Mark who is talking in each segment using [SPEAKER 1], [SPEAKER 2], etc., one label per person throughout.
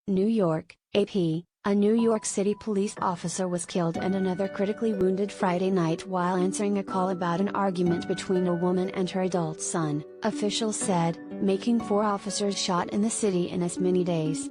[SPEAKER 1] New York, AP, a New York City police officer was killed and another critically wounded Friday night while answering a call about an argument between a woman and her adult son, officials said, making 4 officers shot in the city in as many days.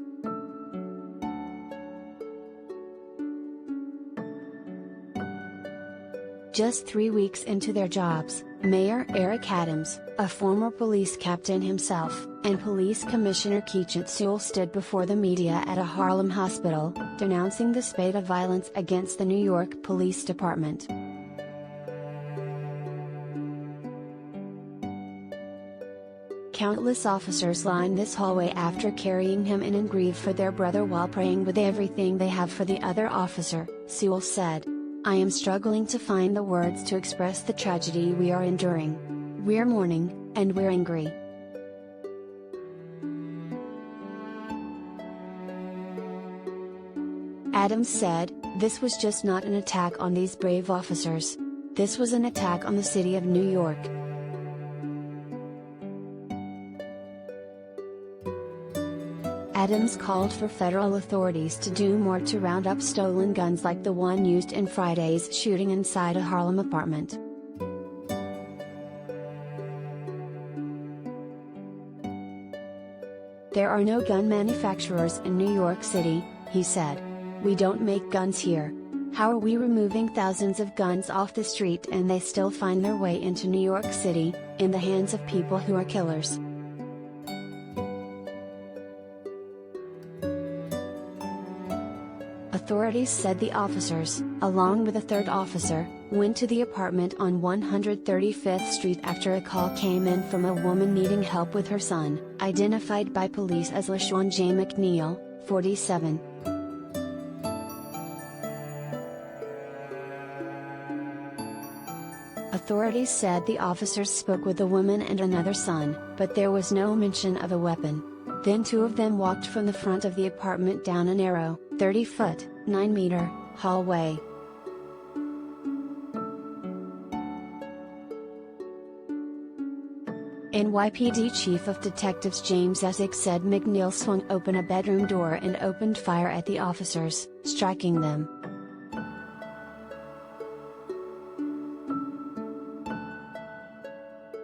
[SPEAKER 1] Just 3 weeks into their jobs, Mayor Eric Adams, a former police captain himself, and Police Commissioner Keechant Sewell stood before the media at a Harlem hospital, denouncing the spate of violence against the New York Police Department. Countless officers lined this hallway after carrying him in and grieve for their brother while praying with everything they have for the other officer, Sewell said. I am struggling to find the words to express the tragedy we are enduring. We're mourning, and we're angry. Adams said, "This was just not an attack on these brave officers. This was an attack on the city of New York." Adams called for federal authorities to do more to round up stolen guns like the one used in Friday's shooting inside a Harlem apartment. There are no gun manufacturers in New York City, he said. We don't make guns here. How are we removing thousands of guns off the street and they still find their way into New York City, in the hands of people who are killers? Authorities said the officers, along with a third officer, went to the apartment on 135th Street after a call came in from a woman needing help with her son, identified by police as LaShawn J. McNeil, 47. Authorities said the officers spoke with the woman and another son, but there was no mention of a weapon. Then 2 of them walked from the front of the apartment down a narrow, 30-foot, 9-meter, hallway. NYPD Chief of Detectives James Essex said McNeil swung open a bedroom door and opened fire at the officers, striking them.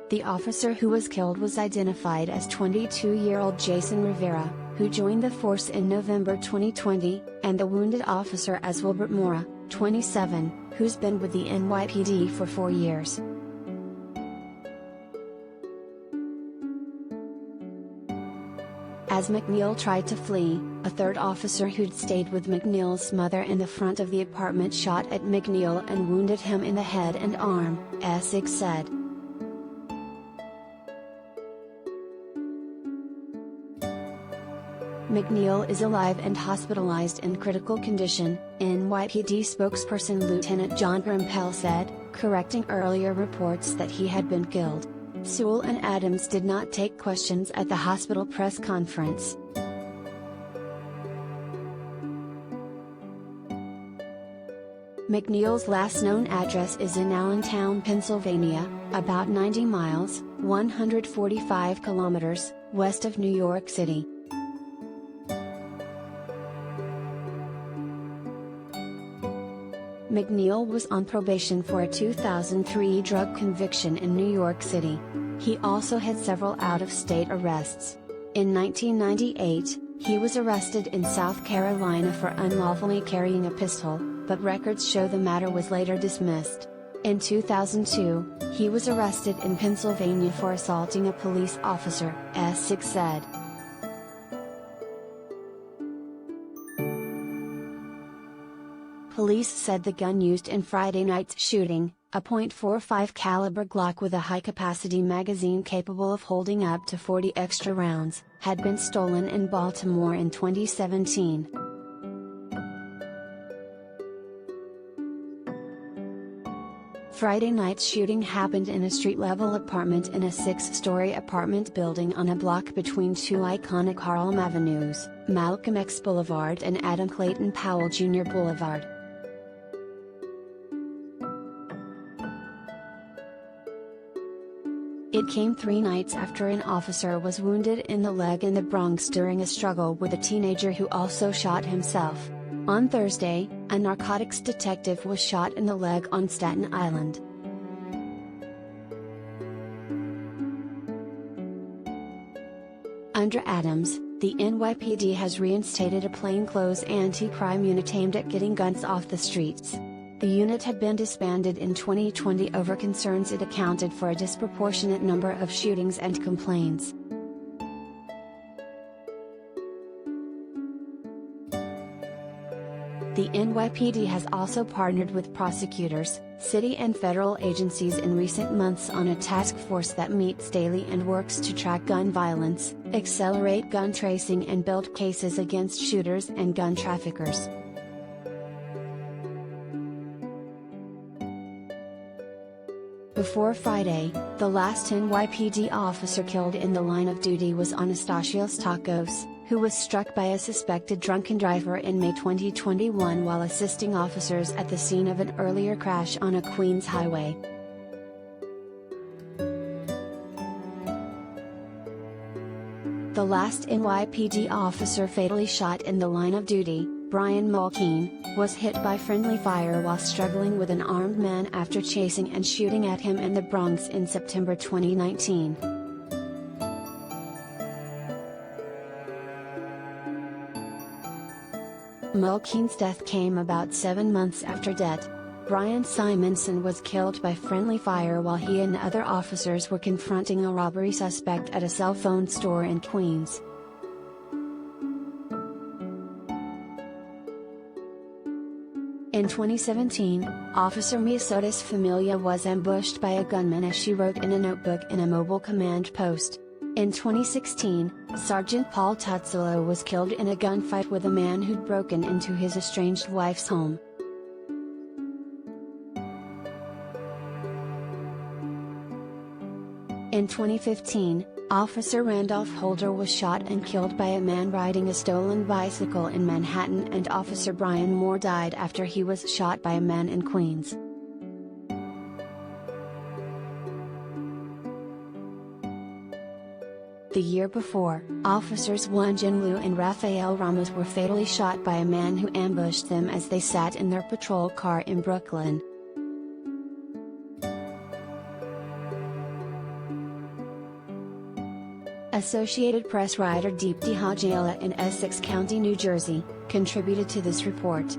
[SPEAKER 1] The officer who was killed was identified as 22-year-old Jason Rivera, who joined the force in November 2020, and the wounded officer as Wilbert Mora, 27, who's been with the NYPD for 4 years. As McNeil tried to flee, a third officer who'd stayed with McNeil's mother in the front of the apartment shot at McNeil and wounded him in the head and arm, Essex said. McNeil is alive and hospitalized in critical condition, NYPD spokesperson Lieutenant John Rampell said, correcting earlier reports that he had been killed. Sewell and Adams did not take questions at the hospital press conference. McNeil's last known address is in Allentown, Pennsylvania, about 90 miles, 145 kilometers, west of New York City. McNeil was on probation for a 2003 drug conviction in New York City. He also had several out-of-state arrests. In 1998, he was arrested in South Carolina for unlawfully carrying a pistol, but records show the matter was later dismissed. In 2002, he was arrested in Pennsylvania for assaulting a police officer, Essex said. Police said the gun used in Friday night's shooting, a .45 caliber Glock with a high-capacity magazine capable of holding up to 40 extra rounds, had been stolen in Baltimore in 2017. Friday night's shooting happened in a street-level apartment in a 6-story apartment building on a block between 2 iconic Harlem avenues, Malcolm X Boulevard and Adam Clayton Powell Jr. Boulevard. It It came 3 nights after an officer was wounded in the leg in the Bronx during a struggle with a teenager who also shot himself. On Thursday, a narcotics detective was shot in the leg on Staten Island. Under Adams, the NYPD has reinstated a plainclothes anti-crime unit aimed at getting guns off the streets. The unit had been disbanded in 2020 over concerns it accounted for a disproportionate number of shootings and complaints. The NYPD has also partnered with prosecutors, city and federal agencies in recent months on a task force that meets daily and works to track gun violence, accelerate gun tracing and build cases against shooters and gun traffickers. Before Friday, the last NYPD officer killed in the line of duty was Anastasios Takos, who was struck by a suspected drunken driver in May 2021 while assisting officers at the scene of an earlier crash on a Queens highway. The last NYPD officer fatally shot in the line of duty, Brian Mulkeen, was hit by friendly fire while struggling with an armed man after chasing and shooting at him in the Bronx in September 2019. Mulkeen's death came about 7 months after death. Brian Simonson was killed by friendly fire while he and other officers were confronting a robbery suspect at a cell phone store in Queens. In 2017, Officer Misotis Familia was ambushed by a gunman as she wrote in a notebook in a mobile command post. In 2016, Sergeant Paul Tutzilo was killed in a gunfight with a man who'd broken into his estranged wife's home. In 2015, Officer Randolph Holder was shot and killed by a man riding a stolen bicycle in Manhattan, and Officer Brian Moore died after he was shot by a man in Queens. The year before, Officers Juan Jinlu and Rafael Ramos were fatally shot by a man who ambushed them as they sat in their patrol car in Brooklyn. Associated Press writer Deepti Hajela in Essex County, New Jersey, contributed to this report.